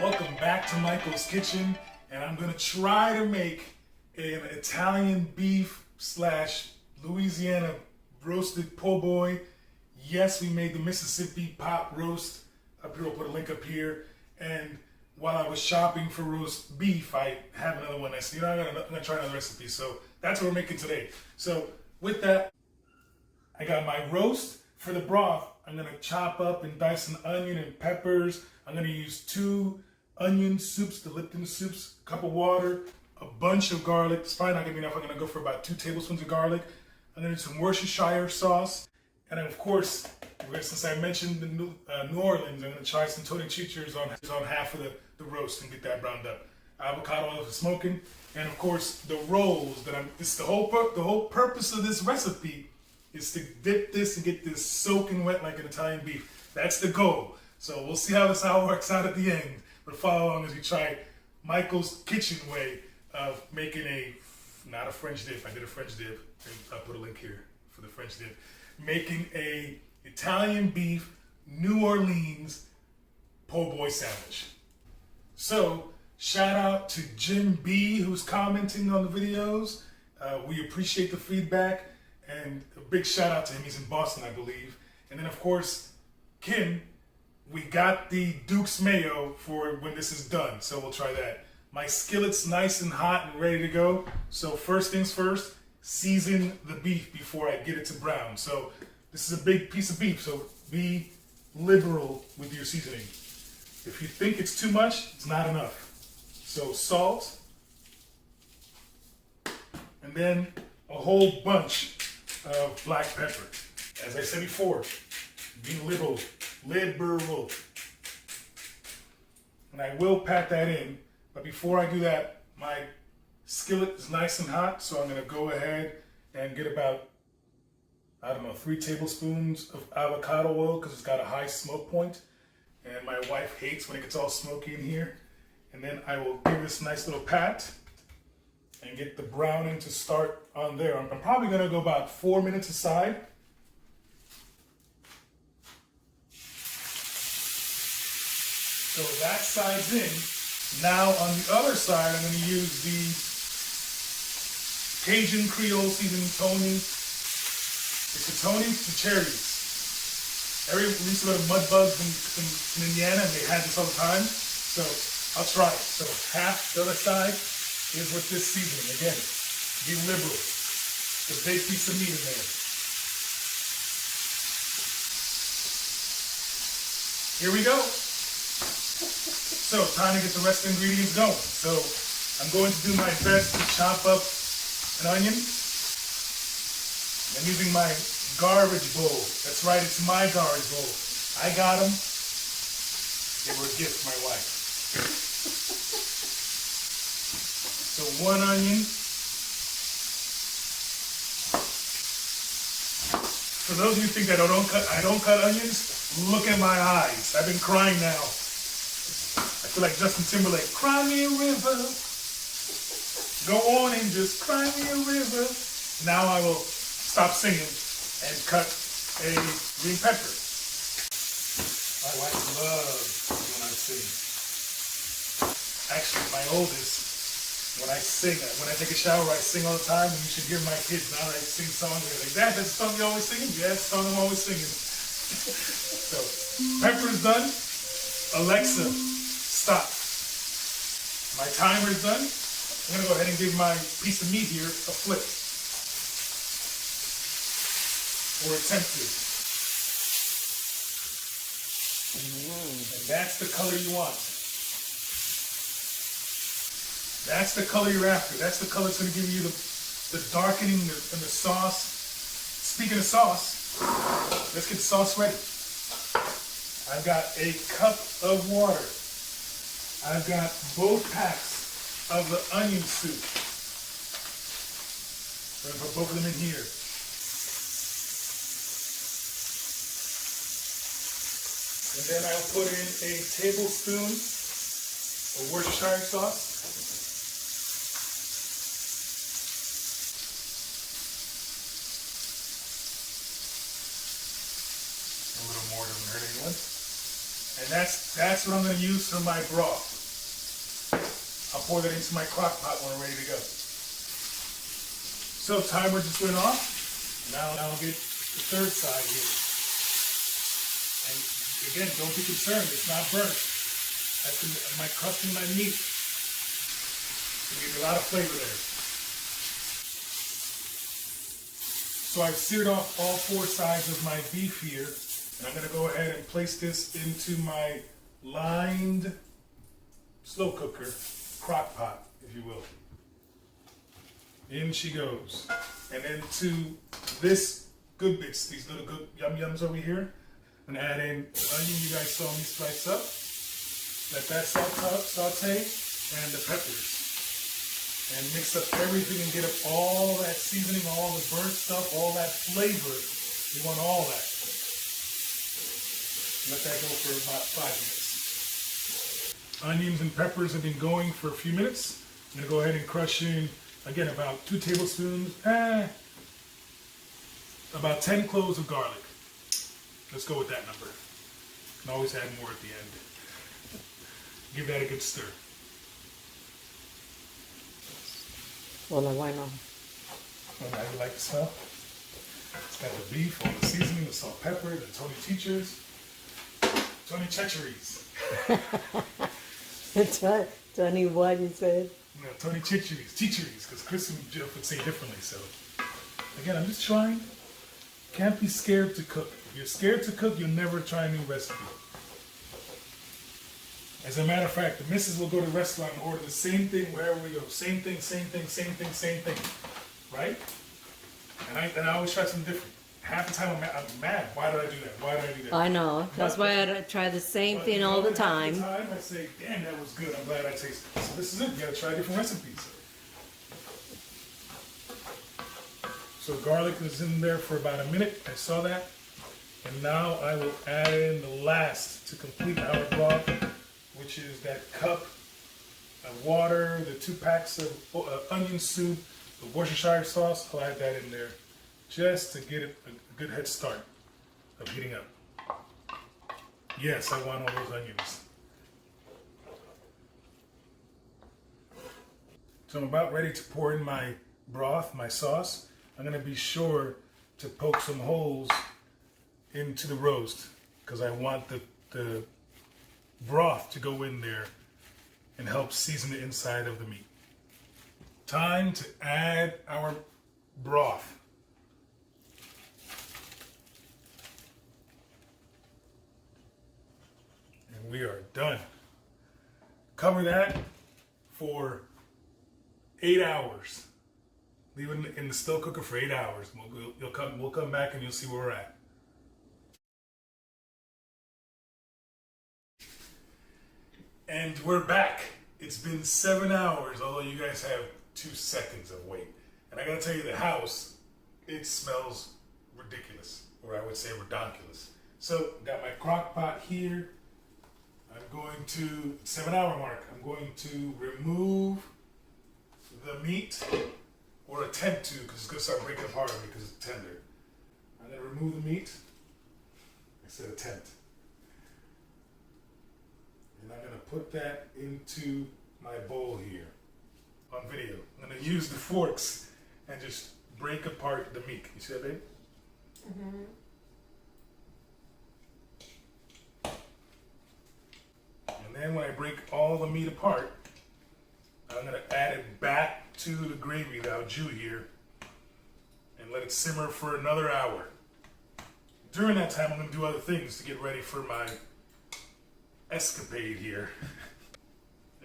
Welcome back to Michael's Kitchen, and I'm gonna try to make an Italian beef slash Louisiana roasted po' boy. Yes, we made the Mississippi pot roast. Up here, I'll put a link up here. And while I was shopping for roast beef, I have another one. I said, I'm gonna try another recipe. So that's what we're making today. So with that, I got my roast. For the broth, I'm gonna chop up and dice an onion and peppers. I'm gonna use 2 onion soups, the Lipton soups, a cup of water, a bunch of garlic. It's probably not gonna be enough. I'm gonna go for about 2 tablespoons of garlic. I'm gonna do some Worcestershire sauce. And then of course, since I mentioned the New Orleans, I'm gonna try some Tony Chichers on half of the roast and get that browned up. Avocado oil for smoking. And of course, the rolls that the whole purpose of this recipe is to dip this and get this soaking wet like an Italian beef. That's the goal. So we'll see how this all works out at the end. But follow along as we try Michael's kitchen way of making not a French dip. I did a French dip. I'll put a link here for the French dip. Making a Italian beef New Orleans po' boy sandwich. So shout out to Jim B, who's commenting on the videos. We appreciate the feedback. And a big shout out to him. He's in Boston, I believe. And then, of course, Kim, we got the Duke's Mayo for when this is done. So we'll try that. My skillet's nice and hot and ready to go. So first things first, season the beef before I get it to brown. So this is a big piece of beef, so be liberal with your seasoning. If you think it's too much, it's not enough. So salt, and then a whole bunch of black pepper. As I said before, be liberal. And I will pat that in, but before I do that, my skillet is nice and hot, so I'm gonna go ahead and get about, 3 tablespoons of avocado oil because it's got a high smoke point, and my wife hates when it gets all smoky in here. And then I will give this nice little pat and get the browning to start on there. I'm probably gonna go about 4 minutes aside. So that side's in. Now on the other side, I'm gonna use the Cajun Creole seasoning Tony. It's a Tony Chachere's. We used to go to Mudbugs in Indiana, and they had this all the time. So I'll try it. So half the other side is with this seasoning. Again, be liberal. The big piece of meat in there. Here we go. So time to get the rest of the ingredients going. So I'm going to do my best to chop up an onion. I'm using my garbage bowl. That's right, it's my garbage bowl. I got them. They were a gift from my wife. So 1 onion. For those of you who think that I don't cut onions, look at my eyes. I've been crying now. I feel like Justin Timberlake. Cry me a river. Go on and just cry me a river. Now I will stop singing and cut a green pepper. My wife loves when I sing. Actually, my oldest, when I take a shower, I sing all the time, and you should hear my kids now. I sing songs, they're like, Dad, that's the song you always singing? Yeah, that's the song I'm always singing. So, pepper is done. Alexa, stop. My timer is done. I'm gonna go ahead and give my piece of meat here a flip. Or attempt to. And that's the color you want. That's the color you're after. That's the color that's going to give you the darkening and the sauce. Speaking of sauce, let's get the sauce ready. I've got a cup of water. I've got both packs of the onion soup. I'm going to put both of them in here. And then I'll put in a tablespoon of Worcestershire sauce. A little more doesn't hurt anyone. And that's what I'm going to use for my broth. pour that into my crock pot when we're ready to go. So timer just went off. Now I'll get the third side here. And again, don't be concerned, it's not burnt. That's my crusting my meat. So give me a lot of flavor there. So I've seared off all 4 sides of my beef here. And I'm gonna go ahead and place this into my lined slow cooker, crock pot, if you will. In she goes. And then to this good bits, these little good yums over here, I'm gonna add in the onion you guys saw me slice up. Let that saute, and the peppers. And mix up everything and get up all that seasoning, all the burnt stuff, all that flavor. You want all that. Let that go for about 5 minutes. Onions and peppers have been going for a few minutes. I'm gonna go ahead and crush in, again, about 2 tablespoons, about 10 cloves of garlic. Let's go with that number. You can always add more at the end. Give that a good stir. Well, then why not? Oh, now you like the smell? It's got the beef, all the seasoning, the salt, pepper, the Tony Teachers, Tony Checheries. Tony, what you said? No, Tony Teacheries, because Chris and Jeff would say differently. So, again, I'm just trying. Can't be scared to cook. If you're scared to cook, you'll never try a new recipe. As a matter of fact, the missus will go to the restaurant and order the same thing wherever we go. Same thing. Right? And I always try something different. Half the time I'm mad. Why did I do that? I know. That's why I try the same thing all the time. I say, damn, that was good. I'm glad I tasted it. So this is it. You gotta try different recipes. So garlic is in there for about a minute. I saw that. And now I will add in the last to complete our broth, which is that cup of water, the 2 packs of onion soup, the Worcestershire sauce. I'll add that in there just to get it a good head start of heating up. Yes, I want all those onions. So I'm about ready to pour in my broth, my sauce. I'm gonna be sure to poke some holes into the roast because I want the broth to go in there and help season the inside of the meat. Time to add our broth. And we are done. Cover that for 8 hours. Leave it in the slow cooker for 8 hours. We'll come back and you'll see where we're at. And we're back. It's been 7 hours, although you guys have 2 seconds of wait. And I gotta tell you, the house, it smells ridiculous, or I would say redonkulous. So, got my crock pot here. I'm going to, 7-hour mark, I'm going to remove the meat, or attempt to, because it's gonna start breaking apart on me because it's tender. I'm gonna remove the meat. I said attempt. And I'm gonna put that into my bowl here on video. I'm gonna use the forks and just break apart the meat. You see that, babe? Mm-hmm. And then when I break all the meat apart, I'm gonna add it back to the gravy that I'll jus here and let it simmer for another hour. During that time, I'm gonna do other things to get ready for my escapade here.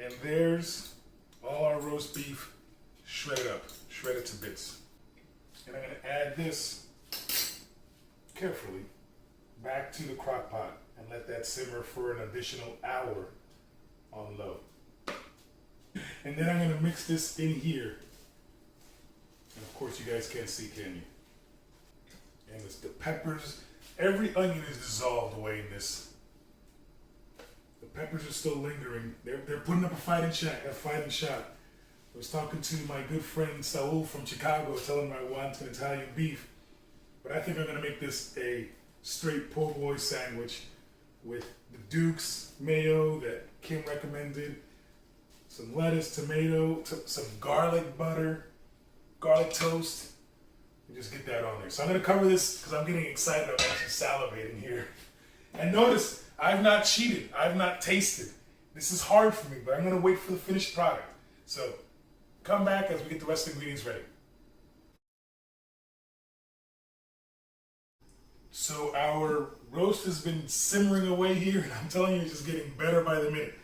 And there's all our roast beef shredded up, shredded to bits. And I'm gonna add this carefully back to the crock pot and let that simmer for an additional hour on low. And then I'm gonna mix this in here. And of course you guys can't see, can you? And it's the peppers. Every onion is dissolved away in this. The peppers are still lingering. They're putting up a fighting shot. I was talking to my good friend Saul from Chicago, telling him I want an Italian beef. But I think I'm gonna make this a straight po' boy sandwich with the Duke's mayo that Kim recommended, some lettuce, tomato, some garlic butter, garlic toast. And just get that on there. So I'm gonna cover this because I'm getting excited. I'm actually salivating here. And notice, I've not cheated. I've not tasted. This is hard for me, but I'm gonna wait for the finished product. So come back as we get the rest of the ingredients ready. So our roast has been simmering away here, and I'm telling you, it's just getting better by the minute.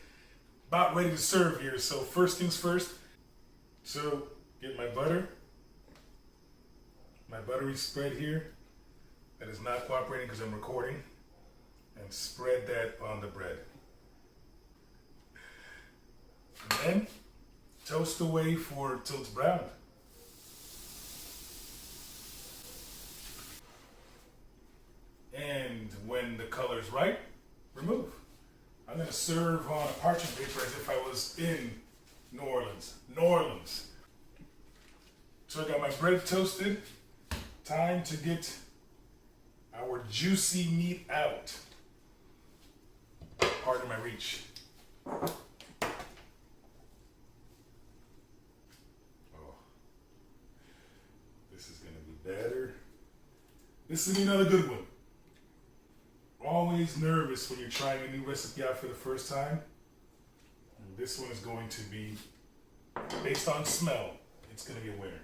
About ready to serve here. So first things first. So get my butter. My buttery spread here. That is not cooperating because I'm recording. And spread that on the bread. And then toast away till it's browned. And when the color's right, remove. I'm gonna serve on a parchment paper as if I was in New Orleans. New Orleans. So I got my bread toasted. Time to get our juicy meat out. Pardon my reach. Oh. This is gonna be better. This is another good one. Always nervous when you're trying a new recipe out for the first time. And this one is going to be, based on smell, it's going to be a winner.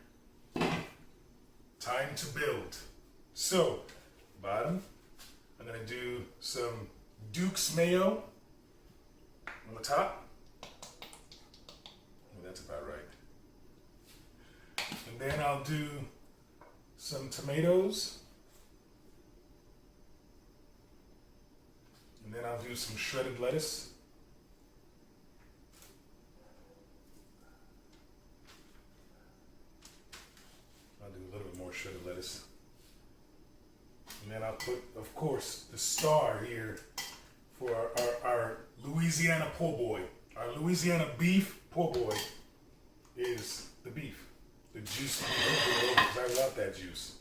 Time to build. So, bottom, I'm going to do some Duke's mayo on the top. Well, that's about right. And then I'll do some tomatoes. And then I'll do some shredded lettuce. I'll do a little bit more shredded lettuce. And then I'll put, of course, the star here for our Louisiana po' boy. Our Louisiana beef po' boy is the beef. The juice, because I love that juice.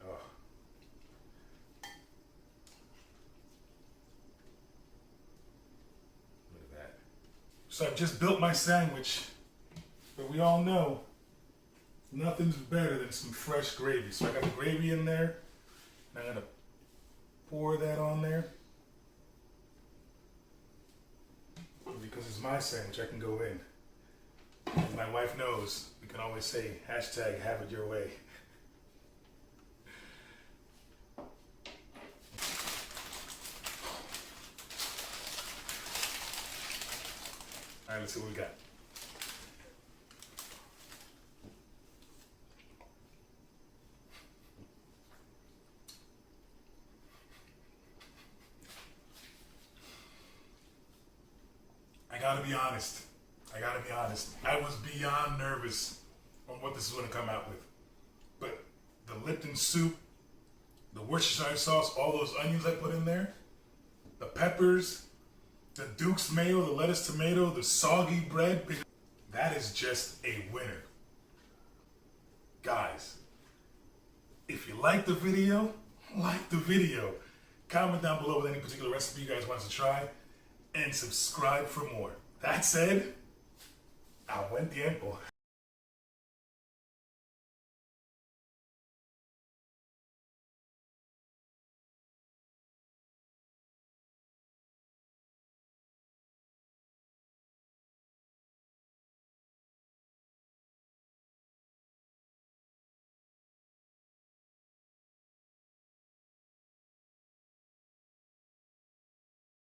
Oh. So I've just built my sandwich, but we all know nothing's better than some fresh gravy. So I got the gravy in there, and I'm gonna pour that on there. Because it's my sandwich, I can go in. As my wife knows, we can always say, hashtag have it your way. All right, let's see what we got. I gotta be honest. I was beyond nervous on what this was gonna come out with. But the Lipton soup, the Worcestershire sauce, all those onions I put in there, the peppers, the Duke's mayo, the lettuce, tomato, the soggy bread, that is just a winner. Guys, if you like the video, comment down below with any particular recipe you guys want us to try, and subscribe for more. That said, a buen tiempo.